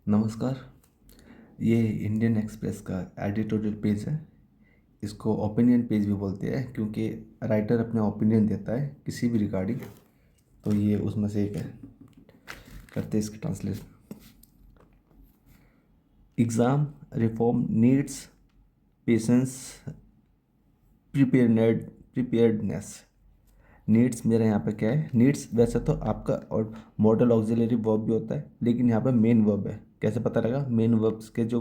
नमस्कार। ये Indian express का एडिटोरियल पेज है। इसको ओपिनियन पेज भी बोलते हैं क्योंकि राइटर अपने ओपिनियन देता है किसी भी रिगार्डिंग। तो ये उसमें से एक है। करते हैं इसकी translation. Exam reform needs patience preparedness. Needs मेरा यहाँ पे क्या है? नीड्स वैसे तो आपका और मॉडल ऑक्सिलरी वर्ब भी होता है, लेकिन यहाँ पे मेन वर्ब है। कैसे पता लगा? मेन वर्ब्स के जो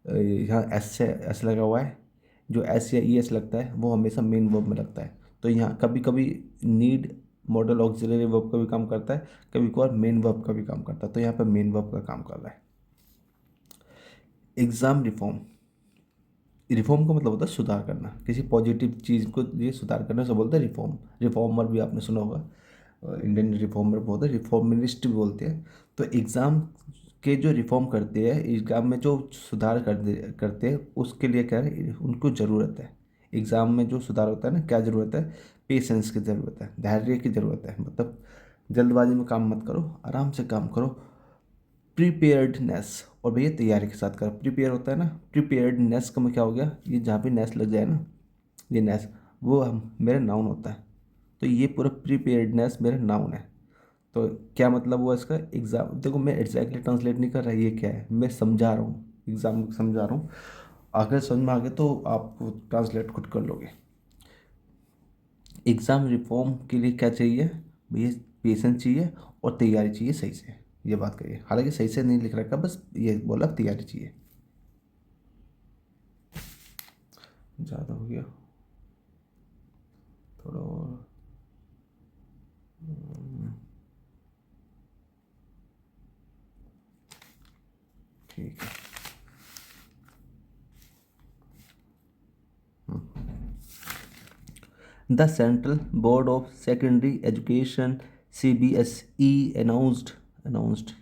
यहाँ एस से एस लगा हुआ है, जो एस या ई एस लगता है वो हमेशा मेन वर्ब में लगता है। तो यहाँ कभी कभी नीड मॉडल ऑक्सिलरी वर्ब का भी काम करता है, कभी कभार मेन वर्ब का भी काम करता है। तो यहाँ पर मेन वर्ब का काम कर रहा है। Exam reform. रिफॉर्म का मतलब होता है सुधार करना, किसी पॉजिटिव चीज़ को ये सुधार करना से बोलते हैं रिफॉर्म। रिफॉर्मर भी आपने सुना होगा, इंडियन रिफॉर्मर बोलते हैं, रिफॉर्मिस्ट भी बोलते हैं। तो एग्ज़ाम के जो रिफॉर्म करते हैं, एग्ज़ाम में जो सुधार करते हैं, उसके लिए क्या है, उनको ज़रूरत है। एग्ज़ाम में जो सुधार होता है ना, क्या ज़रूरत है? पेशेंस की ज़रूरत है, धैर्य की ज़रूरत है। मतलब जल्दबाजी में काम मत करो, आराम से काम करो। प्रिपेयर्डनेस, और भैया तैयारी के साथ करो। प्रिपेयर होता है ना, प्रिपेयर्डनेस का मतलब क्या हो गया? ये जहाँ भी नेस लग जाए ना, ये नेस वो हम मेरा नाउन होता है। तो ये पूरा प्रिपेयर्डनेस मेरा नाउन है। तो क्या मतलब हुआ इसका? एग्ज़ाम देखो, मैं एग्जैक्टली ट्रांसलेट नहीं कर रहा ये क्या है, मैं समझा रहा हूँ, एग्ज़ाम समझा रहा हूँ। अगर समझ में आ गया तो आप ट्रांसलेट खुद कर लोगे। एग्ज़ाम रिफॉर्म के लिए क्या चाहिए भैया? पेशेंस चाहिए और तैयारी चाहिए सही से। ये बात करिए, हालांकि सही से नहीं लिख रखा, बस ये बोला तैयारी चाहिए। ज़्यादा हो गया थोड़ा और। ठीक है। The Central Board of Secondary Education (CBSE) announced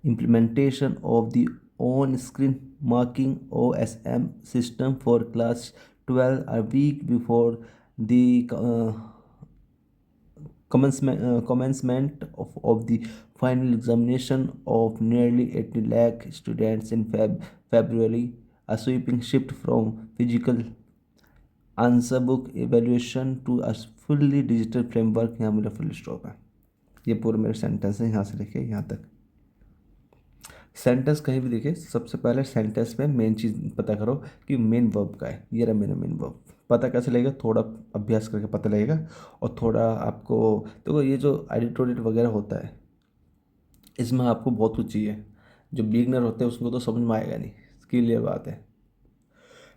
implementation of the on-screen marking (OSM) system for class 12 a week before the commencement of the final examination of nearly 80 lakh students in February, a sweeping shift from physical answer book evaluation to a fully digital framework. यहाँ मेरा full stop है। ये पूरा मेरा sentence है, यहाँ से लिखे यहाँ तक। सेंटेंस कहीं भी देखे, सबसे पहले सेंटेंस में मेन चीज़ पता करो कि मेन वर्ब का है। ये रहा मेरा मेन वर्ब। पता कैसे लगेगा? थोड़ा अभ्यास करके पता लगेगा। और थोड़ा आपको देखो, ये जो एडिटोरियल वगैरह होता है, इसमें आपको बहुत कुछ चाहिए। जो बिगनर होते हैं उसको तो समझ में आएगा नहीं, क्लियर बात है।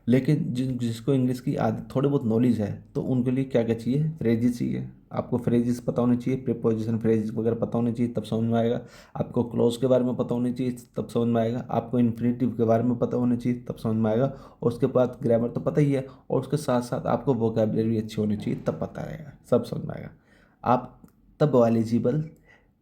लेकिन जिसको इंग्लिश की आदत थोड़ी बहुत नॉलेज है, तो उनके लिए क्या क्या चाहिए? फ्रेजेस चाहिए। आपको फ्रेजेस पता होने चाहिए, प्रीपोजिशन फ्रेजेस वगैरह पता होने चाहिए, तब समझ में आएगा। आपको क्लोज के बारे में पता होनी चाहिए, तब समझ में आएगा। आपको इन्फिनेटिव के बारे में पता होना चाहिए, तब समझ में आएगा। और उसके बाद ग्रामर तो पता ही है, और उसके साथ साथ आपको वोकेबलरी अच्छी होनी चाहिए, तब पता रहेगा, सब समझ में आएगा। आप तब एलिजिबल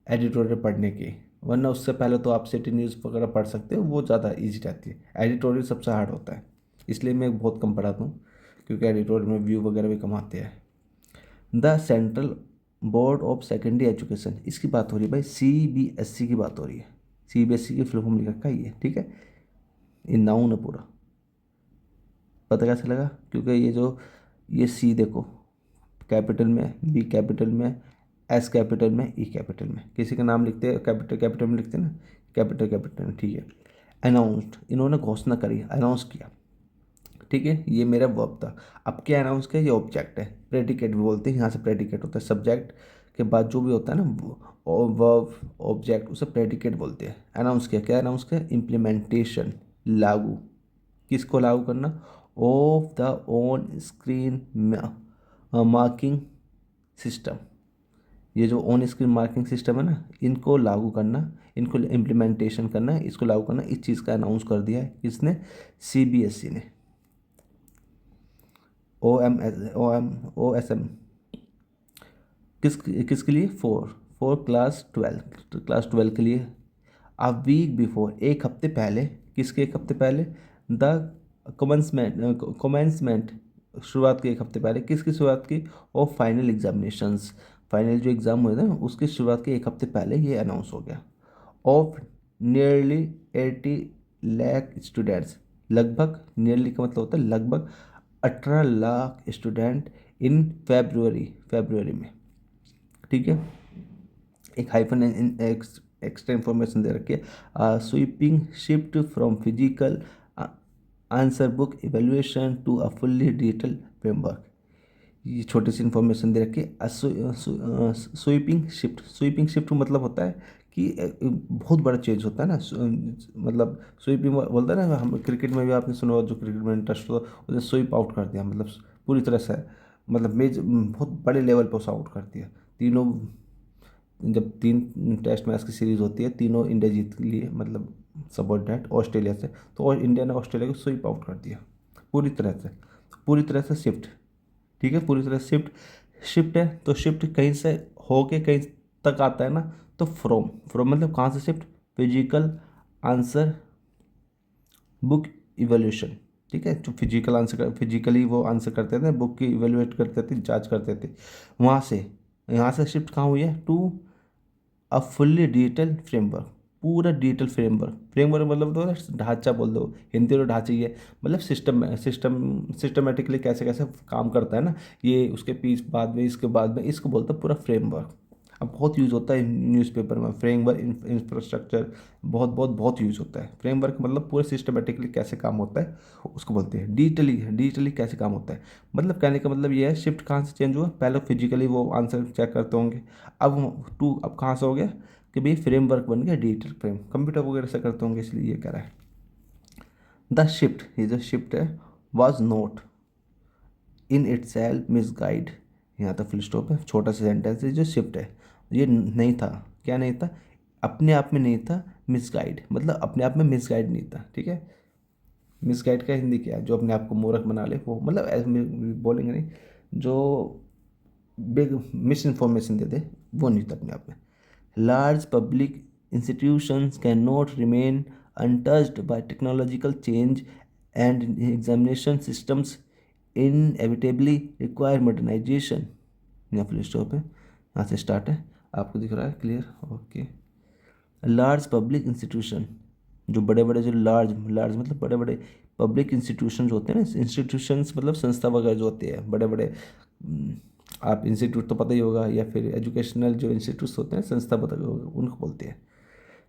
एडिटोरियल पढ़ने की। वरना उससे पहले तो आप सिटी न्यूज़ वगैरह पढ़ सकते हो, वो ज़्यादा ईजी रहती है। एडिटोरियल सबसे हार्ड होता है, इसलिए मैं बहुत कम पढ़ाता हूँ, क्योंकि एडिटोरियल में व्यू वगैरह भी कम आते हैं। The central board of secondary education, इसकी बात हो रही है भाई, CBSE की बात हो रही है। CBSE की फुल फॉर्म लिख रखा है ये, ठीक है। ये नाउन है पूरा। पता कैसे लगा? क्योंकि ये सी देखो, कैपिटल में, बी कैपिटल में, एस कैपिटल में, ई कैपिटल में। किसी का नाम लिखते हैं कैपिटल कैपिटल में लिखते हैं ना, कैपिटल कैपिटल में, ठीक है। अनाउंस्ड, इन्होंने घोषणा करी, अनाउंस किया, ठीक है। ये मेरा वर्ब था। अब क्या अनाउंस किया? ये ऑब्जेक्ट है, प्रेडिकेट भी बोलते हैं, यहाँ से प्रेडिकेट होता है। सब्जेक्ट के बाद जो भी होता है ना, वर्ब ऑब्जेक्ट, उसे प्रेडिकेट बोलते हैं। अनाउंस किया, क्या अनाउंस किया? इम्प्लीमेंटेशन, लागू। किसको लागू करना? Of the on screen marking system. ये जो ऑन स्क्रीन मार्किंग सिस्टम है ना, इनको लागू करना, इनको इम्प्लीमेंटेशन करना, इसको लागू करना, इस चीज़ का अनाउंस कर दिया है किसने? CBSE ने। OSM किसके लिए? फॉर क्लास 12 के लिए। अ वीक बिफोर, एक हफ्ते पहले। किसके एक हफ्ते पहले? द कमेंसमेंट, शुरुआत के एक हफ्ते पहले। किसकी शुरुआत की? और फाइनल एग्जामिनेशंस, फाइनल जो एग्ज़ाम हुए थे ना, उसकी शुरुआत के एक हफ्ते पहले ये अनाउंस हो गया। ऑफ नियरली 80 लाख स्टूडेंट्स, लगभग, नियरली का मतलब होता है लगभग 18 लाख स्टूडेंट इन फेब्रुवरी में, ठीक है। एक हाइफन एक्स्ट्रा इंफॉर्मेशन दे रखी है, sweeping shift from physical answer book evaluation to a fully digital framework. ये छोटी सी इन्फॉर्मेशन दे रखी है। स्वीपिंग शिफ्ट मतलब होता है कि बहुत बड़ा चेंज होता है ना, मतलब स्वीपिंग बोलता है ना, हम क्रिकेट में भी आपने सुना होगा, जो क्रिकेट में इंटरेस्ट हो उसे स्वीप आउट कर दिया, मतलब पूरी तरह से, मतलब मेज बहुत बड़े लेवल पर उसे आउट कर दिया। तीनों, जब 3 टेस्ट मैच की सीरीज़ होती है, तीनों इंडिया जीत लिए, मतलब सबॉर्डिनेट ऑस्ट्रेलिया से, तो इंडिया ने ऑस्ट्रेलिया को स्वीप आउट कर दिया पूरी तरह से शिफ्ट, ठीक है, पूरी तरह शिफ्ट है। तो शिफ्ट कहीं से होके कहीं तक आता है ना, तो फ्रॉम मतलब कहाँ से shift, physical answer book evolution, ठीक है, जो फिजिकली वो आंसर करते थे, बुक की इवेल्युएट करते थे, जांच करते थे, वहाँ से यहाँ से शिफ्ट कहाँ हुई है, to a fully digital framework, पूरा डिजिटल फ्रेमवर्क मतलब तो ढांचा बोल दो, हिंदी में ढांचा ही है, मतलब सिस्टमेटिकली कैसे कैसे काम करता है ना ये, उसके पीछे बाद में इसके बाद में इसको बोलते हैं पूरा फ्रेमवर्क। अब बहुत यूज़ होता है न्यूज़पेपर में फ्रेमवर्क, इंफ्रास्ट्रक्चर, बहुत यूज़ होता है फ्रेमवर्क, मतलब पूरे सिस्टमेटिकली कैसे काम होता है उसको बोलते हैं। डिजिटली कैसे काम होता है, मतलब कहने का मतलब ये है, शिफ्ट कहाँ से चेंज हुआ, पहले फिजिकली वो आंसर चेक करते होंगे, अब कहाँ से हो गया कि भाई फ्रेमवर्क बन गया, डिजिटल फ्रेम, कंप्यूटर वगैरह से करते होंगे, इसलिए ये कह रहा है। द शिफ्ट, ये जो शिफ्ट है, was not in it self miss guide, यहाँ तक फुल स्टॉप है, छोटा सा सेंटेंस है। जो शिफ्ट है ये नहीं था, क्या नहीं था, अपने आप में नहीं था, मिस गाइड मतलब अपने आप में मिस गाइड नहीं था, ठीक है। मिस गाइड का हिंदी क्या है, जो अपने आप को मूर्ख बना ले, वो मतलब ऐसे में बोलेंगे नहीं, जो बिग मिस इन्फॉर्मेशन दे दे, वो नहीं था अपने आप में। Large public institutions cannot remain untouched by technological change, and examination systems inevitably require modernization। यहाँ फुल स्टॉप है, यहाँ से स्टार्ट है, आपको दिख रहा है clear, okay. Large public institution, जो बड़े बड़े, जो लार्ज लार्ज मतलब बड़े बड़े पब्लिक इंस्टीट्यूशन होते हैं ना, इंस्टीट्यूशंस मतलब संस्था वगैरह जो होते हैं बड़े बड़े, आप इंस्टीट्यूट तो पता ही होगा, या फिर एजुकेशनल जो इंस्टीट्यूट्स होते हैं, संस्था पता होगा, उनको बोलते हैं।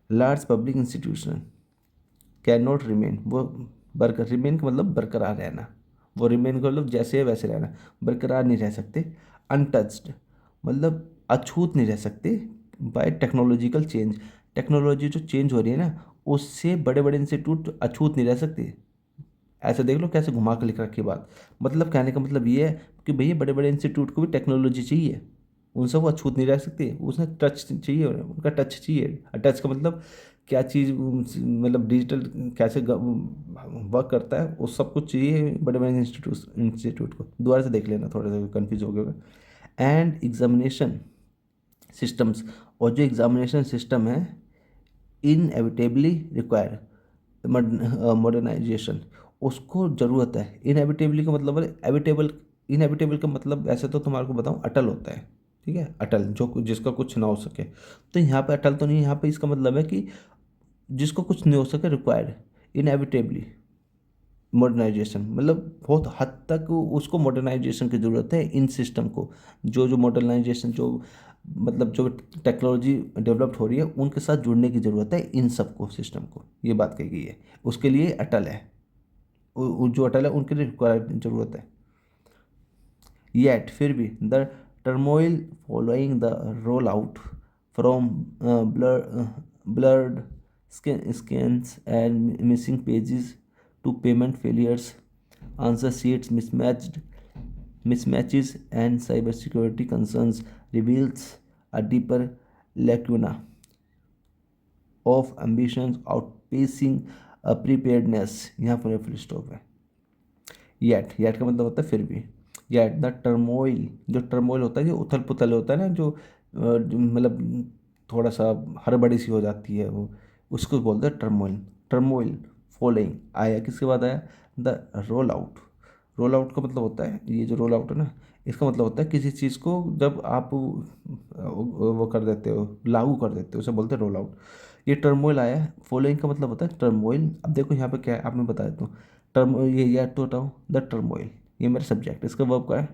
Large public institution can not remain, वो रिमेन का मतलब बरकरार रहना, वो रिमेन का मतलब जैसे है वैसे रहना, बरकरार नहीं रह सकते। अनटच्ड मतलब अछूत नहीं रह सकते, बाय टेक्नोलॉजिकल चेंज, टेक्नोलॉजी जो चेंज हो रही है ना, उससे बड़े बड़े इंस्टीट्यूट अछूत नहीं रह सकते। ऐसे देख लो कैसे घुमा के लिख रखी बात, मतलब कहने का मतलब ये है कि भैया बड़े बड़े इंस्टीट्यूट को भी टेक्नोलॉजी चाहिए, उनसे वो अछूत नहीं रह सकती, उसमें टच चाहिए, उनका टच चाहिए। टच का मतलब क्या चीज़, मतलब डिजिटल कैसे वर्क करता है, वो सब कुछ चाहिए बड़े बड़े इंस्टीट्यूट को। दोबारा से देख लेना, थोड़ा सा कन्फ्यूज हो गया। एंड एग्जामिनेशन सिस्टम्स, और जो एग्जामिनेशन सिस्टम है, इनएविटेबली रिक्वायर मॉडर्नाइजेशन, उसको ज़रूरत है। इनएविटेबली का मतलब है एविटेबल, इनएविटेबल का मतलब ऐसे तो तुम्हारे को बताऊँ, अटल होता है, ठीक है, अटल जो जिसका कुछ ना हो सके। तो यहाँ पे अटल तो नहीं, यहाँ पे इसका मतलब है कि जिसको कुछ नहीं हो सके, रिक्वायर्ड, इनएविटेबली मॉडर्नाइजेशन, मतलब बहुत हद तक उसको मॉडर्नाइजेशन की ज़रूरत है इन सिस्टम को, जो जो मॉडर्नाइजेशन, जो मतलब जो टेक्नोलॉजी डेवलप्ड हो रही है उनके साथ जुड़ने की ज़रूरत है इन सबको, सिस्टम को, ये बात कही गई है। उसके लिए अटल है, जो अटल है उनके लिए रिक्वायर ज़रूरत है। येट फिर भी the turmoil following the roll out from blurred scans and missing pages to payment failures, answer sheets mismatches, and cybersecurity concerns reveals a deeper lacuna of ambitions outpacing preparedness। यहाँ पर full stop है। Yet का मतलब होता है फिर भी। Yet the turmoil, जो टर्मोइल होता है, जो उथल पुथल होता है ना, जो मतलब थोड़ा सा हड़बड़ी सी हो जाती है, वो उसको बोलते हैं टर्मोइल। टर्मोइल फॉलोइंग आया, किसके बाद आया, the roll out. Role out का मतलब होता है, ये जो रोल आउट है ना, इसका मतलब होता है किसी चीज़ को जब आप वो कर देते हो, लागू कर देते हो, उसे बोलते हैं रोल आउट। ये टर्मोइल आया है, फॉलोइंग का मतलब होता है टर्मोइल। अब देखो यहाँ पे क्या है, आप मैं बता देता हूँ। टर्म ये याद तो हटाओ, द टर्मोइल, ये मेरा सब्जेक्ट, इसका वर्ब क्या है,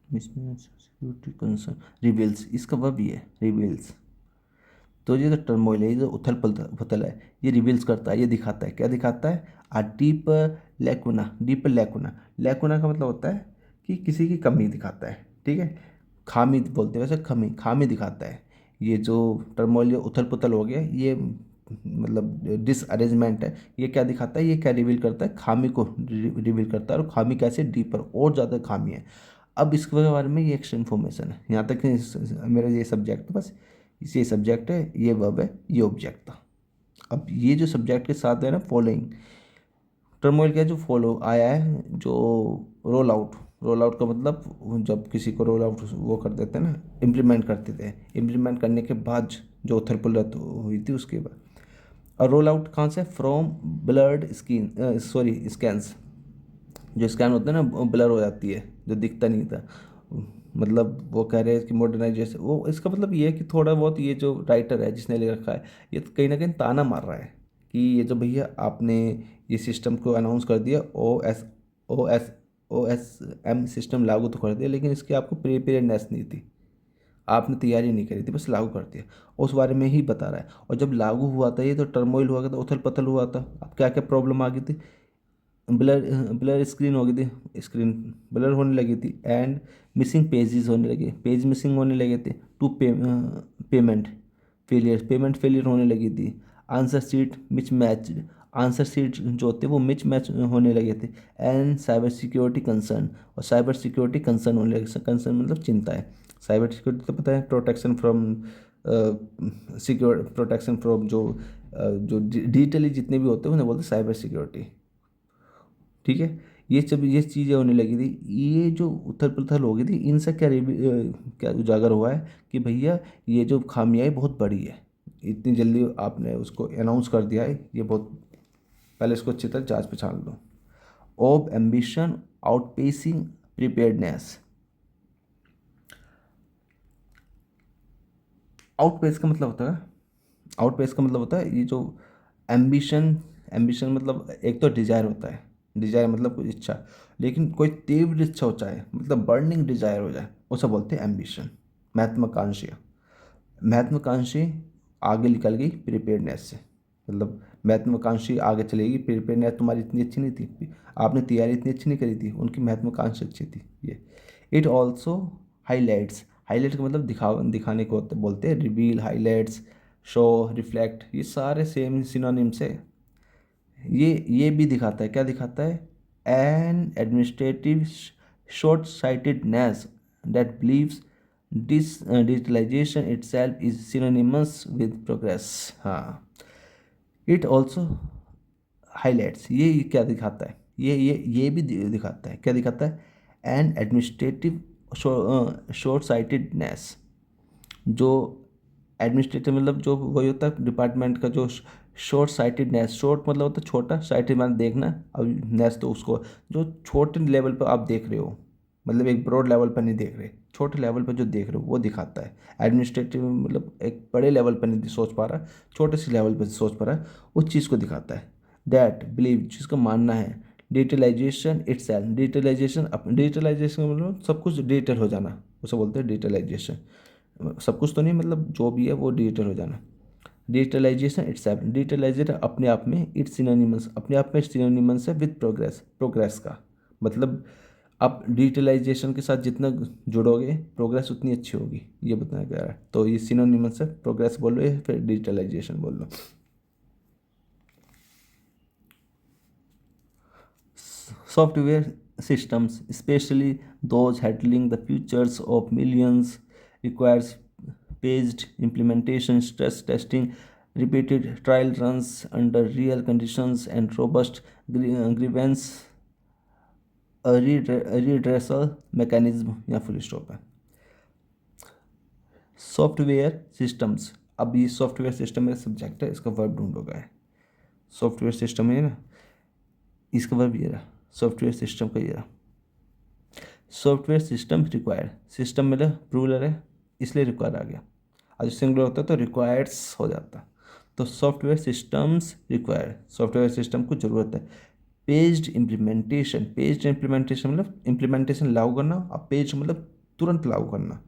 सिक्योरिटी कंसर्न, रिवील्स, इसका वर्ब ये है रिवील्स। तो ये जो टर्मोइल है, ये जो उथल पुथल है, ये रिवील्स करता है, ये दिखाता है, क्या दिखाता है, a deep lacuna, deep lacuna, lacuna का मतलब होता है कि किसी की कमी दिखाता है, ठीक है, खामी बोलते हैं वैसे, खामी खामी दिखाता है। ये जो टर्मोइल जो उथल पुथल हो गया, ये मतलब डिसअरेंजमेंट है, ये क्या दिखाता है, ये क्या रिवील करता है, खामी को रिवील करता है, और खामी कैसे, डीपर और ज़्यादा खामी है। अब इसके बारे में ये एक्स्ट्रा इन्फॉर्मेशन है, यहाँ तक कि मेरा ये सब्जेक्ट बस, ये सब्जेक्ट है, ये वर्ब है, ये ऑब्जेक्ट था। अब ये जो सब्जेक्ट के साथ है ना फॉलोइंग, टर्मोइल क्या है, जो फॉलो आया है, जो रोल आउट, रोल आउट का मतलब जब किसी को रोल आउट वो कर देते हैं ना, इम्प्लीमेंट करते थे, इम्प्लीमेंट करने के बाद जो उथल पुथल हुई थी उसके बाद। और रोल आउट कहाँ से, from blurred skin, sorry scans, जो स्कैन होता है ना ब्लर हो जाती है, जो दिखता नहीं था, मतलब वो कह रहे हैं कि मॉडर्नाइजेशन, वो इसका मतलब ये है कि थोड़ा बहुत ये जो राइटर है जिसने लिख रखा है, ये तो कहीं ना कहीं ताना मार रहा है कि ये जो भैया आपने ये सिस्टम को अनाउंस कर दिया, O S O S M system लागू तो कर दिया, लेकिन इसकी आपको प्रिपेयर्डनेस नहीं थी, आपने तैयारी नहीं करी थी, बस लागू कर दिया, उस बारे में ही बता रहा है। और जब लागू हुआ था ये, तो टर्मोइल हुआ था, उथल पुथल हुआ था, अब क्या क्या प्रॉब्लम आ गई थी, ब्लर ब्लर स्क्रीन हो गई थी, स्क्रीन ब्लर होने लगी थी, एंड मिसिंग पेजेस होने लगे, पेज मिसिंग होने लगे थे, टू पेमेंट फेलियर होने लगी थी, answer sheet Mitch match, answer sheet जो होते वो मिच मैच होने लगे थे, एंड साइबर सिक्योरिटी कंसर्न, और साइबर सिक्योरिटी कंसर्न होने लगे, कंसर्न मतलब चिंता है, साइबर सिक्योरिटी तो पता है, protection from secure, protection from जो डिजिटली जितने भी होते हैं उन्हें बोलते हैं साइबर सिक्योरिटी, ठीक है। ये सब ये चीज़ें होने लगी थी, ये जो उथल पुथल हो गई थी, इनसे क्या क्या उजागर हुआ है कि भैया ये जो खामियाई बहुत बड़ी है, इतनी जल्दी आपने उसको अनाउंस कर दिया है, ये बहुत, पहले इसको अच्छी तरह जांच पहचान लो। ऑब एम्बिशन आउटपेसिंग प्रिपेयर्डनेस, आउटपेस का मतलब होता है, आउटपेस का मतलब होता है ये जो एम्बिशन, एम्बिशन मतलब एक तो डिजायर होता है, डिजायर मतलब कोई इच्छा, लेकिन कोई तीव्र इच्छा हो जाए, मतलब बर्निंग डिजायर हो जाए, उसे बोलते हैं एम्बिशन, महत्वाकांक्षा, महत्वाकांक्षी आगे निकल गई प्रिपेयर्डनेस से, मतलब महत्वाकांक्षी आगे चलेगी, प्रिपेयर्डनेस तुम्हारी इतनी अच्छी नहीं थी, आपने तैयारी इतनी अच्छी नहीं करी थी, उनकी महत्वाकांक्षा अच्छी थी ये। इट ऑल्सो हाईलाइट्स, हाईलाइट का मतलब दिखाने को बोलते हैं, रिवील, हाईलाइट्स, शो, रिफ्लेक्ट, ये सारे सेम सिनोनिम्स है। ये भी दिखाता है, क्या दिखाता है, an administrative short sightedness that believes digitalisation itself is synonymous with progress. हाँ, इट ऑल्सो हाईलाइट्स, ये क्या दिखाता है, ये भी दिखाता है, क्या दिखाता है, एन एडमिनिस्ट्रेटिव शॉर्ट साइटेडनेस, जो एडमिनिस्ट्रेटिव मतलब जो वही होता है डिपार्टमेंट का, जो शॉर्ट साइटेडनेस, शॉर्ट मतलब होता है छोटा, साइटेड मतलब देखना, अब नेस तो उसको जो छोटे लेवल पर आप देख रहे हो, मतलब एक ब्रॉड लेवल पर नहीं देख रहे, छोटे लेवल पर जो देख रहे हो वो दिखाता है। एडमिनिस्ट्रेटिव मतलब एक बड़े लेवल पर नहीं सोच पा रहा, छोटे से लेवल पर सोच पा रहा है, उस चीज़ को दिखाता है। दैट बिलीव, जिसका मानना है, डिजिटलाइजेशन इटसेल्फ, डिजिटलाइजेशन, डिजिटलाइजेशन मतलब सब कुछ डिजिटल हो जाना, उसे बोलते हैं डिजिटलाइजेशन, सब कुछ तो नहीं, मतलब जो भी है वो डिजिटल हो जाना। डिजिटलाइजेशन इटसेल्फ, डिजिटलाइजेशन अपने आप में, इट्स सिनोनिमस, अपने आप में सिनोनिमस है विद प्रोग्रेस, प्रोग्रेस का मतलब आप डिजिटलाइजेशन के साथ जितना जुड़ोगे प्रोग्रेस उतनी अच्छी होगी, ये बताया गया है। तो ये सिनोनिमस है, प्रोग्रेस बोलो या फिर डिजिटलाइजेशन बोल लो। Software systems, especially those handling the futures of millions, requires paged implementation, stress testing, repeated trial runs under real conditions, and robust grievance redressal mechanism या फुल स्टॉप है। सॉफ्टवेयर सिस्टम्स, अब ये software system मेरा subject है, इसका verb ढूंढोगा है, software system है ना, इसका वर्ब ये रहा, सॉफ्टवेयर सिस्टम का ये रहा, सॉफ्टवेयर सिस्टम रिक्वायर्ड, सिस्टम मतलब प्लूरल है इसलिए रिक्वायर आ गया, और सिंगुलर होता है तो रिक्वायर्ड्स हो जाता। तो software systems require, software system को ज़रूरत है। पेज्ड इम्प्लीमेंटेशन, पेज्ड इम्प्लीमेंटेशन मतलब इम्प्लीमेंटेशन लागू करना, और पेज मतलब तुरंत लागू करना,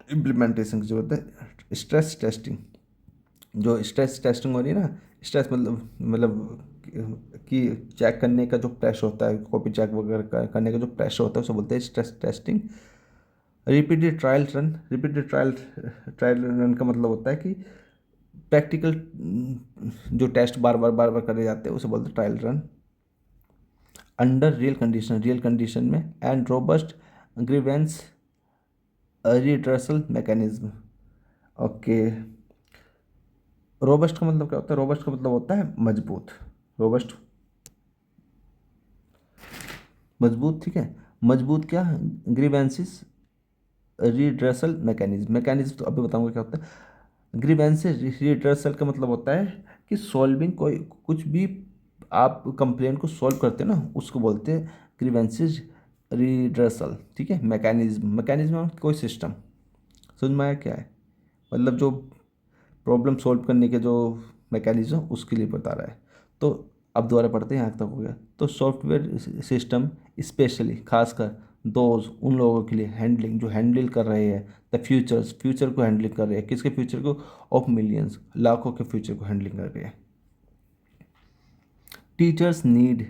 इम्प्लीमेंटेशन की जरूरत है। स्ट्रेस टेस्टिंग, जो स्ट्रेस टेस्टिंग हो रही है ना, स्ट्रेस मतलब कि चेक करने का जो प्रेशर होता है, कॉपी चेक वगैरह करने का जो प्रेशर होता है उसे बोलते हैं stress testing. Repeated trial run, repeated trial trial run का मतलब होता है कि प्रैक्टिकल जो टेस्ट बार बार करे जाते हैं उसे बोलते हैं trial run. Under real condition, real condition में, and robust grievance redressal mechanism. Okay, robust का मतलब क्या होता है? रोबस्ट का मतलब होता है मजबूत, रोबस्ट मजबूत, ठीक है। मजबूत क्या? ग्रीवेंसिस रिड्रेसल मैकेनिज्म, मैकेनिज्म तो अभी बताऊंगा क्या होता है। ग्रीवेंसिस रिड्रेसल का मतलब होता है कि सॉल्विंग, कोई कुछ भी आप कंप्लेन को सॉल्व करते हैं ना उसको बोलते हैं ग्रीवेंसिस रिड्रेसल, ठीक है। मैकेनिज्म, मैकेनिज्म कोई सिस्टम, समझ में आया क्या है? मतलब जो प्रॉब्लम सॉल्व करने के जो मैकेनिज्म उसके लिए बता रहा है। तो अब दोबारा पढ़ते हैं, यहाँ तक हो गया। तो सॉफ्टवेयर सिस्टम स्पेशली, खासकर दोज उन लोगों के लिए, हैंडलिंग जो हैंडल कर रहे हैं द फ्यूचर्स, फ्यूचर को हैंडलिंग कर रहे हैं, किसके फ्यूचर को? ऑफ मिलियंस, लाखों के फ्यूचर को हैंडलिंग कर रहे हैं। Teachers need,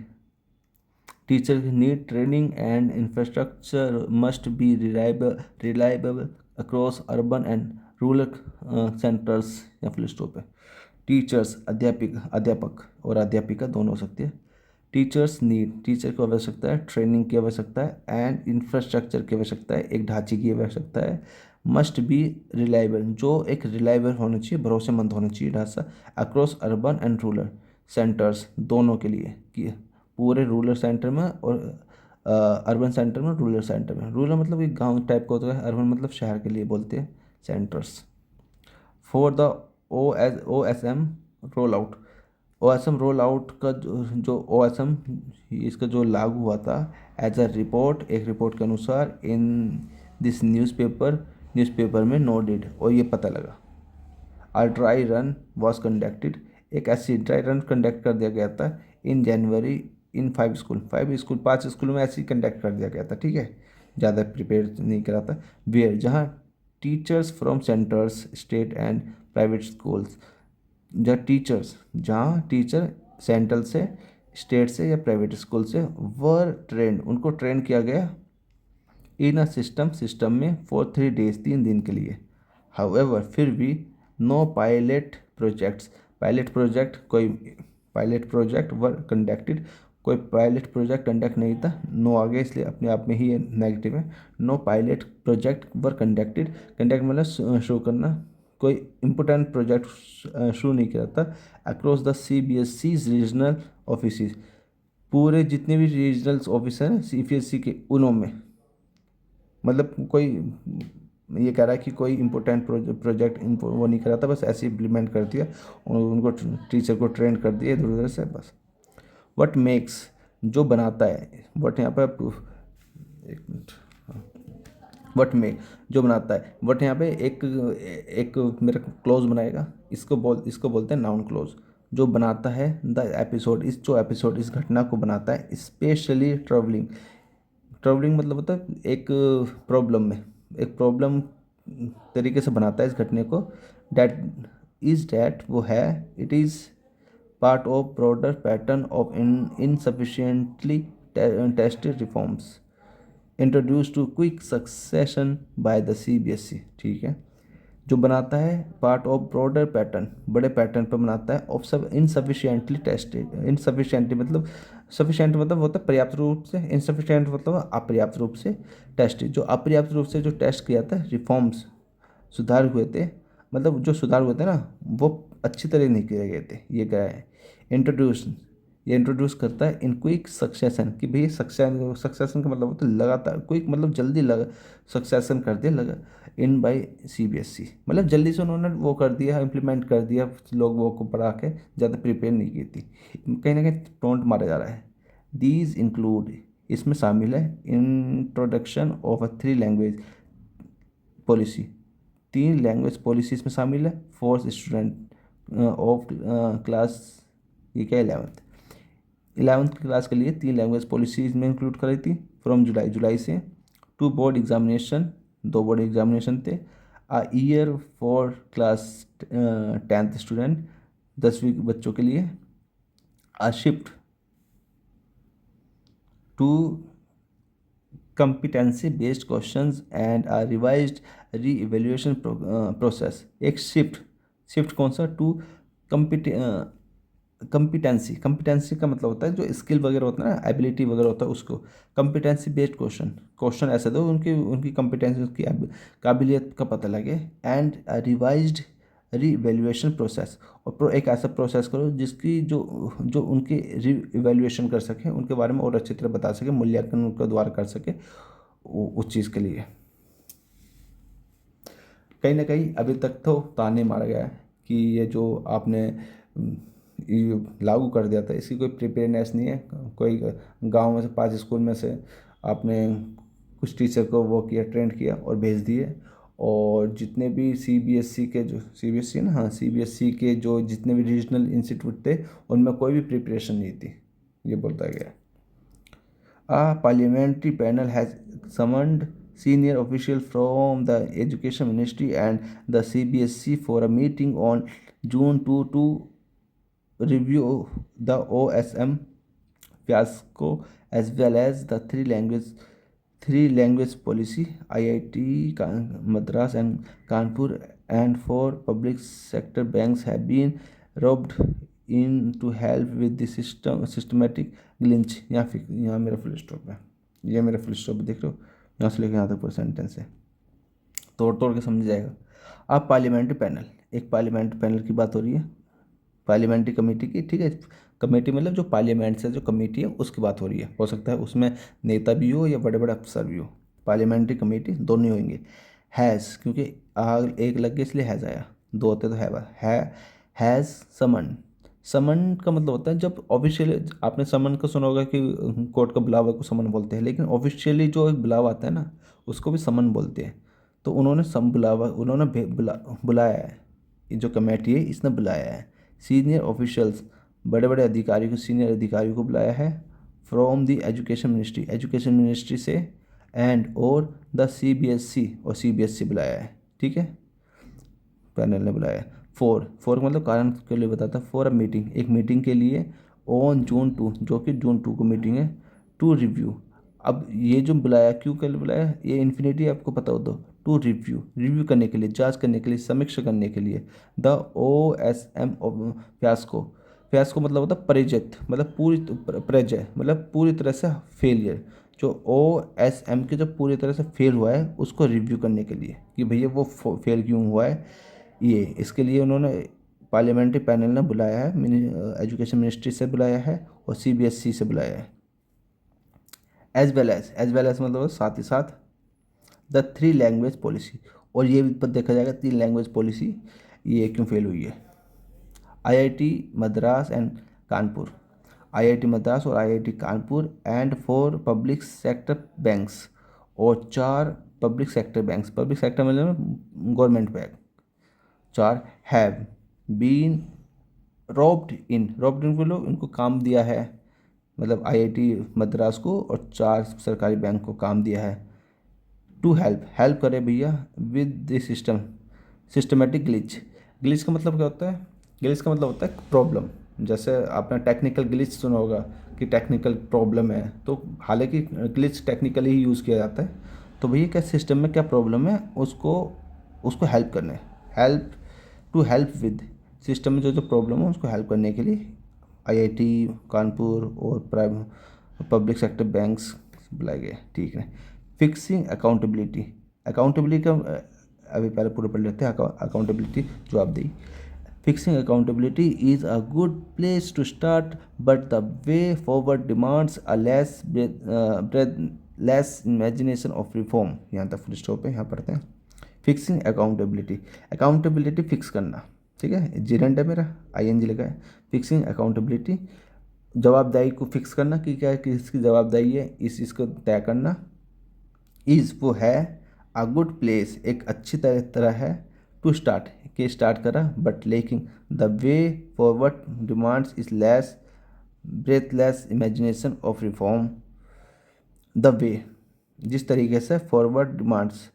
teacher need training and infrastructure must be reliable across urban and rural centres, या फुल स्टॉप है। टीचर्स, अध्यापक और अध्यापिका दोनों हो सकती है। टीचर्स नीड, टीचर की आवश्यकता है, ट्रेनिंग की आवश्यकता है, एंड इंफ्रास्ट्रक्चर की आवश्यकता है, एक ढांचे की आवश्यकता है। मस्ट बी रिलायबल, जो एक रिलायबल होना चाहिए, भरोसेमंद होना चाहिए ढांचा, across urban and rural centres, दोनों के लिए, कि पूरे रूरल सेंटर में और अर्बन सेंटर में, रूरल सेंटर में। रूरल मतलब एक गांव टाइप का होता है, अर्बन मतलब शहर के लिए बोलते हैं centres. For the O S M roll out, O S M roll out का जो ओ एस एम इसका जो लागू हुआ था, एज अ रिपोर्ट, एक रिपोर्ट के अनुसार, इन दिस न्यूज़पेपर में नोटेड, और ये पता लगा। A dry run was conducted, एक ऐसी ड्राई रन कंडक्ट कर दिया गया था इन जनवरी, इन 5 स्कूल, 5 स्कूल, 5 स्कूल में ऐसे ही कंडक्ट कर दिया गया था, ठीक है, ज़्यादा प्रिपेयर नहीं करा था। वेयर, जहाँ teachers from centres, state and private schools, जहाँ टीचर्स, जहाँ टीचर सेंट्रल से, स्टेट से या प्राइवेट स्कूल से, वर ट्रेंड, उनको ट्रेन किया गया, इन अ सिस्टम, सिस्टम में, फॉर 3 डेज, 3 दिन के लिए। हाउएवर, फिर भी, no pilot projects, pilot project, कोई पायलट प्रोजेक्ट वर कंडक्टेड, कोई पायलट प्रोजेक्ट कंडक्ट नहीं था। नो आ गया इसलिए अपने आप में ही नेगेटिव है। No pilot project were conducted, conduct मतलब शो करना, कोई इम्पोर्टेंट प्रोजेक्ट शुरू नहीं किया था। Across the CBSE's regional office, पूरे जितने भी रीजनल ऑफिस हैं CBSE के, उनमें, मतलब कोई ये कह रहा है कि कोई इम्पोर्टेंट प्रोजेक्ट वो नहीं करा था, बस ऐसे इम्प्लीमेंट कर दिया, उनको टीचर को ट्रेन कर दिया इधर उधर से बस। व्हाट मेक्स, जो बनाता है, व्हाट यहाँ पर, एक मिनट, व्हाट मेक, जो बनाता है, व्हाट यहाँ पे एक एक मेरा क्लोज बनाएगा, इसको बोलते हैं नाउन क्लोज। जो बनाता है द एपिसोड, इस जो एपिसोड इस घटना को बनाता है, स्पेशली ट्रैवलिंग, ट्रैवलिंग मतलब होता है एक प्रॉब्लम में, एक प्रॉब्लम तरीके से बनाता है इस घटने को। डैट डैट वो है, it is part of broader pattern of insufficiently tested reforms introduce to quick succession by the CBSE, ठीक है। जो बनाता है पार्ट ऑफ ब्रॉडर पैटर्न, बड़े पैटर्न पर बनाता है, ऑफ सब इनसफिशिएंटली टेस्टेड, इनसफिशिएंटली मतलब, सफिशिएंट मतलब होता है पर्याप्त रूप से, इनसफिशिएंट मतलब अपर्याप्त रूप से टेस्टेड, जो अपर्याप्त रूप से जो टेस्ट किया था, रिफॉर्म्स, सुधार हुए थे, मतलब जो सुधार हुए थे ना वो अच्छी तरह नहीं किए गए थे, ये क्या है। इंट्रोड्यूस, ये इंट्रोड्यूस करता है इन क्विक सक्सेशन, कि भाई सक्सेशन का मतलब होता है लगातार, क्विक मतलब जल्दी लगा, सक्सेशन कर दिया लगा, इन बाय CBSE मतलब जल्दी से उन्होंने वो कर दिया, इम्प्लीमेंट कर दिया, लोग वो को पढ़ा के ज़्यादा प्रिपेयर नहीं की थी, कहीं ना कहीं टोंट मारा जा रहा है। दीज इंक्लूड, इसमें शामिल है introduction of a 3 language policy, 3 language policy इसमें शामिल है। फोर्स स्टूडेंट ऑफ क्लास, ये क्या 11th क्लास के लिए 3 लैंग्वेज पॉलिसी इसमें इंक्लूड कराई थी फ्रॉम जुलाई से। 2 बोर्ड एग्जामिनेशन, 2 बोर्ड एग्जामिनेशन थे। A year for class 10th student, 10वीं बच्चों के लिए। A shift to competency based questions and a revised re-evaluation process। एक शिफ्ट कौन सा, टू कम्पिटेंसी का मतलब होता है जो स्किल वगैरह होता है ना, एबिलिटी वगैरह होता है उसको। कम्पिटेंसी बेस्ड क्वेश्चन ऐसे दो उनकी उनकी कम्पिटेंसी, उसकी काबिलियत का पता लगे। एंड रिवाइज्ड री-इवेल्युएशन प्रोसेस, और एक ऐसा प्रोसेस करो जिसकी जो जो उनकी री-इवेल्युएशन कर सके, उनके बारे में और अच्छी तरह बता सके, मूल्यांकन उनके द्वारा कर सके उस चीज़ के लिए। कहीं ना कहीं अभी तक तो ताने मारा गया है कि ये जो आपने ये लागू कर दिया था, इसकी कोई प्रिपेयरनेस नहीं है। कोई गांव में से 5 स्कूल में से आपने कुछ टीचर को वो किया, ट्रेंड किया और भेज दिए। और जितने भी सीबीएसई के, जो सीबीएसई ना, हाँ सीबीएसई के जो जितने भी रीजनल इंस्टीट्यूट थे उनमें कोई भी प्रिपरेशन नहीं थी, ये बोलता गया। A parliamentary panel has summoned senior officials from the Education Ministry and the CBSE for a meeting on June 2 to review the OSM fiasco as well as the three language policy। IIT Madras and Kanpur and 4 public sector banks have been robbed in to help with the systematic glitch। यहाँ मेरा full stop है, ये मेरा full stop देख रहे हो, यहाँ से लेकर यहाँ तक पूरा सेंटेंस है, तोड़ तोड़ के समझ जाएगा। अब पार्लियामेंट्री पैनल, एक पार्लियामेंट्री पैनल की बात हो रही है, पार्लियामेंट्री कमेटी की, ठीक है। कमेटी मतलब जो पार्लियामेंट से जो कमेटी है उसकी बात हो रही है। हो सकता है उसमें नेता भी हो या बड़े बड़े अफसर भी हो, पार्लियामेंट्री कमेटी दोनों ही होंगे। हैज़, क्योंकि आग एक लग गया इसलिए हैज़ आया, 2 होते तो हैज़ समन का मतलब होता है जब ऑफिशियली, आपने समन का सुना होगा कि कोर्ट का बुलावा को समन बोलते हैं, लेकिन ऑफिशियली जो एक बुलावा आता है ना उसको भी समन बोलते हैं। तो उन्होंने उन्होंने बुलाया है, ये जो कमेटी है इसने बुलाया है सीनियर ऑफिशियल्स, बड़े बड़े अधिकारियों को, सीनियर अधिकारियों को बुलाया है फ्रॉम द एजुकेशन मिनिस्ट्री से, एंड और द सीबीएसई, और सीबीएसई बुलाया है, ठीक है, पैनल ने बुलाया है। फोर मतलब कारण के लिए बताता, फॉर अ मीटिंग, एक मीटिंग के लिए, ऑन June 2, जो कि June 2 को मीटिंग है, टू रिव्यू। अब ये जो बुलाया क्यों के लिए बुलाया, ये इन्फिनिटी आपको पता हो तो, टू रिव्यू करने के लिए, जांच करने के लिए, समीक्षा करने के लिए। द OSM फ्यास्को मतलब होता है पराजित, मतलब पूरी तरह से फेलियर। जो OSM के जो पूरी तरह से फेल हुआ है उसको रिव्यू करने के लिए कि भैया वो फेल क्यों हुआ है, ये इसके लिए उन्होंने पार्लियामेंट्री पैनल ने बुलाया है, एजुकेशन मिनिस्ट्री से बुलाया है और सीबीएसई से बुलाया है। एज वेल एज मतलब साथ ही साथ द 3 लैंग्वेज पॉलिसी, और ये भी पर देखा जाएगा 3 लैंग्वेज पॉलिसी ये क्यों फेल हुई है। IIT Madras and Kanpur, IIT Madras और IIT Kanpur and 4 public sector banks, और 4 पब्लिक सेक्टर मतलब government bank, 4 have been robbed in बोलो, इनको काम दिया है, मतलब आईआईटी मद्रास को और 4 सरकारी बैंक को काम दिया है। टू हेल्प करे भैया विद द सिस्टमेटिक ग्लिच का मतलब क्या होता है, ग्लिच का मतलब होता है प्रॉब्लम। जैसे आपने टेक्निकल ग्लिच सुना होगा कि टेक्निकल प्रॉब्लम है, तो हालांकि ग्लिच टेक्निकली ही यूज़ किया जाता है। तो भैया क्या सिस्टम में क्या प्रॉब्लम है उसको हेल्प करने, हेल्प विद सिस्टम में जो प्रॉब्लम है उसको हेल्प करने के लिए आईआईटी कानपुर और प्राइवेट पब्लिक सेक्टर बैंक्स बुलाए गए, ठीक है। फिक्सिंग अकाउंटेबिलिटी का अभी पहले पूरा पढ़ लेते हैं। अकाउंटेबिलिटी जवाबदेही, fixing accountability is a good place to start but the way forward demands a less imagination of reform. यहाँ तक फुल स्टॉप है, यहाँ पढ़ते हैं। फिक्सिंग अकाउंटेबिलिटी फिक्स करना, ठीक है, जिरेंड है मेरा, ING लगा है। फिक्सिंग अकाउंटेबिलिटी जवाबदारी को फिक्स करना कि क्या किसकी जवाबदारी है, इस चीज़ को तय करना। इज़ वो है, अ गुड प्लेस एक अच्छी तरह है टू स्टार्ट के स्टार्ट करा, बट लेकिन the way forward demands is less breathless imagination of reform. The way जिस तरीके से forward demands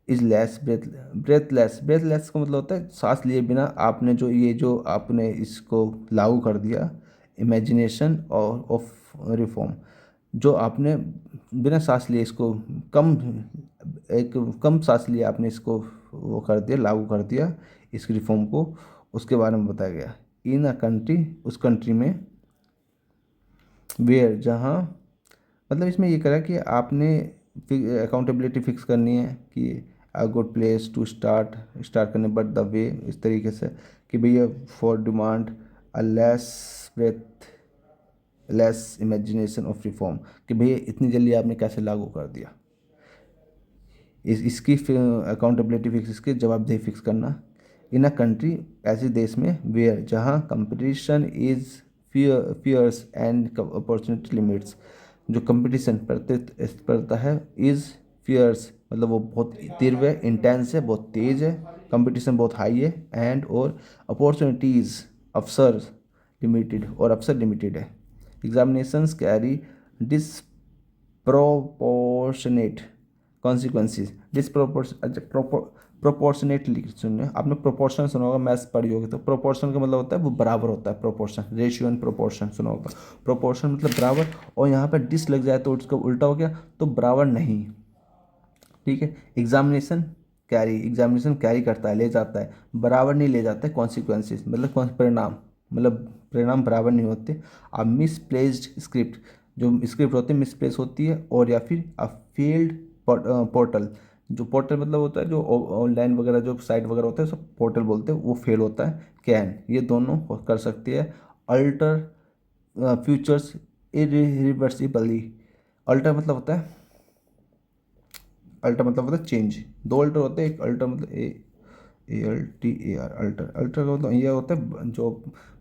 is less breathless, breathless का मतलब होता है सांस लिए बिना आपने जो आपने इसको लागू कर दिया, इमेजिनेशन और ऑफ रिफॉर्म, जो आपने बिना सांस लिए इसको कम एक कम सांस लिए आपने इसको वो कर दिया, लागू कर दिया इस रिफॉर्म को, उसके बारे में बताया गया। इन अ कंट्री उस कंट्री में, वेयर जहाँ, मतलब इसमें ये करा कि आपने अकाउंटेबिलिटी फिक्स करनी है कि a good place to start करने, बट द वे इस तरीके से कि भैया for demand a less imagination of reform, कि भैया इतनी जल्दी आपने कैसे लागू कर दिया। इसकी अकाउंटेबिलिटी फिक्स, इसकी जवाबदेही फिक्स करना। इन अ कंट्री ऐसे देश में वेयर जहाँ competition is fierce and opportunity limits, जो कंपटीशन प्रतिस्पर्धा है, इज़ फियर्स मतलब वो बहुत तीव्र है, इंटेंस है, बहुत तेज है, कंपटीशन बहुत हाई है, एंड और अपॉर्चुनिटीज़ अवसर लिमिटेड, और अवसर लिमिटेड है। Examinations carry disproportionate consequences, proportionately सुनने, आपने प्रोपोर्शन सुना होगा, मैथ्स पढ़ी होगी तो प्रोपोर्शन का मतलब होता है वो बराबर होता है, प्रोपोर्शन रेशियो एंड प्रोपोर्शन सुना होगा। प्रोपोर्शन मतलब बराबर, और यहाँ पर डिस लग जाए तो उसका उल्टा हो गया, तो बराबर नहीं, ठीक है। एग्जामिनेशन कैरी करता है, ले जाता है, बराबर नहीं ले जाता है, कॉन्सिक्वेंसेज मतलब परिणाम, मतलब परिणाम बराबर नहीं होते। अब मिसप्लेस्ड स्क्रिप्ट, जो स्क्रिप्ट होती है मिसप्लेस होती है, और या फिर अ फेल्ड पोर्टल, जो पोर्टल मतलब होता है जो ऑनलाइन वगैरह जो साइट वगैरह होता है सब पोर्टल बोलते हैं, वो फेल होता है। कैन ये दोनों कर सकती है। अल्टर फ्यूचर्स इरिवर्सिबली, अल्टर मतलब होता है, अल्टर मतलब होता है चेंज, दो अल्टर होते हैं, एक अल्टर मतलब ALTER अल्टर, अल्टर का मतलब ये होता है जो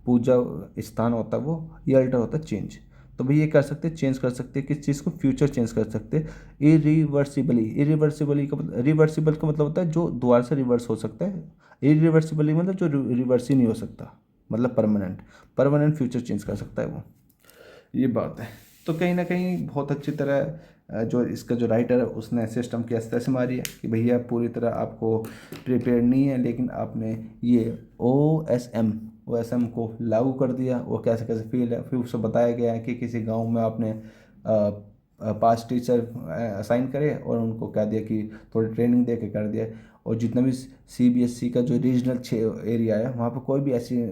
पूजा स्थान होता है वो, ये अल्टर होता है चेंज। तो भाई ये कर सकते हैं, चेंज कर सकते हैं किस चीज़ को, फ्यूचर चेंज कर सकते हैं। इरिवर्सिबली का मतलब, रिवर्सिबल का मतलब होता है जो दोबारा से रिवर्स हो सकता है, इरिवर्सिबली मतलब जो रिवर्स ही नहीं हो सकता, मतलब परमानेंट, परमानेंट फ्यूचर चेंज कर सकता है वो, ये बात है। तो कहीं ना कहीं बहुत अच्छी तरह जो इसका जो राइटर है उसने सिस्टम की अस्तर से मारी है कि भैया पूरी तरह आपको प्रिपेयर नहीं है, लेकिन आपने ये ओ एस एम को लागू कर दिया, वो कैसे कैसे फील है, फिर उसे बताया गया है कि किसी गांव में आपने 5 टीचर असाइन करे और उनको कह दिया कि थोड़ी ट्रेनिंग दे के कर दिया, और जितना भी CBSE का जो रीजनल एरिया है वहाँ पर कोई भी ऐसी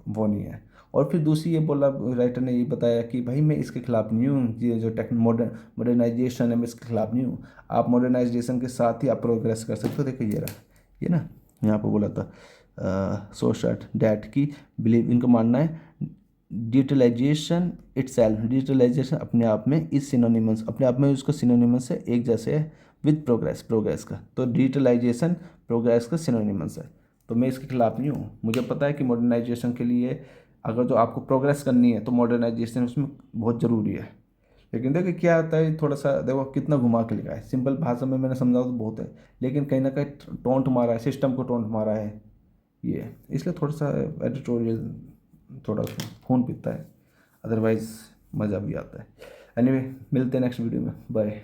वो नहीं है। और फिर दूसरी ये बोला, राइटर ने ये बताया कि भाई मैं इसके खिलाफ नहीं हूँ, ये जो मॉडर्नाइजेशन है मैं इसके खिलाफ नहीं हूँ, आप मॉडर्नाइजेशन के साथ ही आप प्रोग्रेस कर सकते हो। देखो ये रहा, ये ना यहाँ पर बोला था सो शर्ट डैट की बिलीव, इनका मानना है डिजिटलाइजेशन इटसेल्फ, डिजिटलाइजेशन अपने आप में इस सिनोनिमस, अपने आप में उसका सिनोनिमस है, एक जैसे है विद प्रोग्रेस, प्रोग्रेस का, तो डिजिटलाइजेशन प्रोग्रेस का सिनोनिमस है। तो मैं इसके खिलाफ नहीं हूँ, मुझे पता है कि मॉडर्नाइजेशन के लिए अगर जो आपको प्रोग्रेस करनी है तो मॉडर्नाइजेशन उसमें बहुत ज़रूरी है। लेकिन देखिए क्या होता है, थोड़ा सा देखो कितना घुमा के लिखा है, सिंपल भाषा में मैंने समझा तो बहुत है, लेकिन कहीं ना कहीं टोंट मारा है, सिस्टम को टोंट मारा है ये, इसलिए थोड़ा सा एडिटोरियल थोड़ा खून पीता है, अदरवाइज मज़ा भी आता है। एनीवे मिलते हैं नेक्स्ट वीडियो में, बाय।